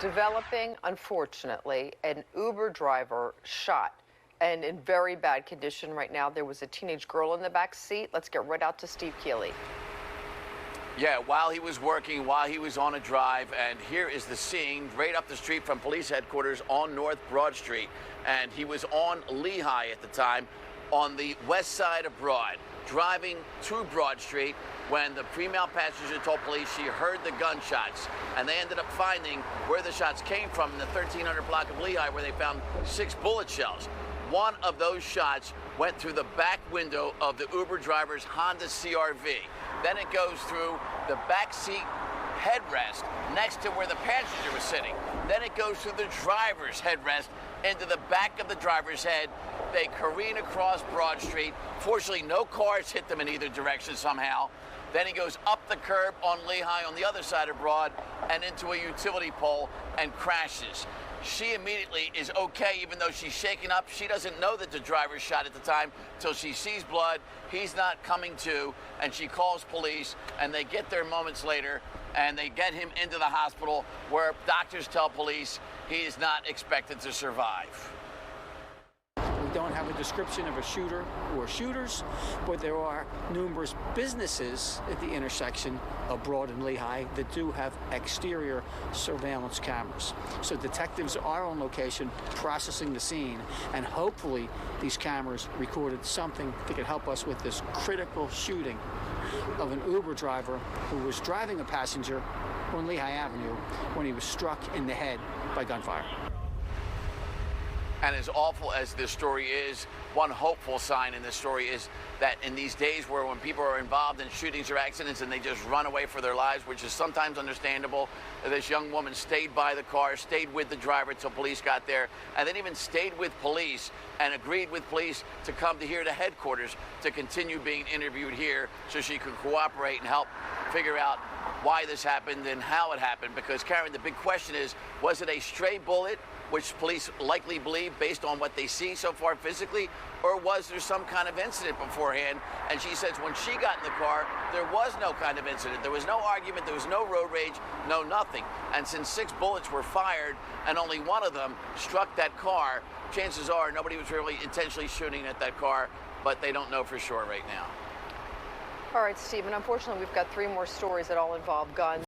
Developing, unfortunately, an Uber driver shot and in very bad condition right now. There was a teenage girl in the back seat. Let's get right out to Steve Keeley. Yeah, while he was working, while he was on a drive, and here is the scene right up the street from police headquarters on North Broad Street. And he was on Lehigh at the time on the west side of Broad, driving to Broad Street when the female passenger told police she heard the gunshots, and they ended up finding where the shots came from in the 1300 block of Lehigh, where they found 6 bullet shells. One of those shots went through the back window of the Uber driver's Honda CR-V. Then it goes through the back seat headrest next to where the passenger was sitting. Then it goes through the driver's headrest into the back of the driver's head. They careen across Broad Street. Fortunately, no cars hit them in either direction somehow. Then he goes up the curb on Lehigh on the other side of Broad and into a utility pole and crashes. She immediately is okay, even though she's shaken up. She doesn't know that the driver shot at the time till she sees blood. He's not coming to, and she calls police, and they get there moments later, and they get him into the hospital where doctors tell police he is not expected to survive. We don't have a description of a shooter or shooters, but there are numerous businesses at the intersection of Broad and Lehigh that do have exterior surveillance cameras. So detectives are on location processing the scene, and hopefully these cameras recorded something that could help us with this critical shooting of an Uber driver who was driving a passenger on Lehigh Avenue when he was struck in the head by gunfire. And as awful as this story is, one hopeful sign in this story is that in these days where when people are involved in shootings or accidents and they just run away for their lives, which is sometimes understandable, this young woman stayed by the car, stayed with the driver till police got there, and then even stayed with police and agreed with police to come to here to headquarters to continue being interviewed here so she could cooperate and help figure out why this happened and how it happened. Because, Karen, the big question is, was it a stray bullet, which police likely believe based on what they see so far physically, or was there some kind of incident beforehand? And she says when she got in the car, there was no kind of incident. There was no argument, there was no road rage, no nothing. And since 6 bullets were fired and only one of them struck that car, chances are nobody was really intentionally shooting at that car, but they don't know for sure right now. All right, Stephen, unfortunately, we've got 3 more stories that all involve guns.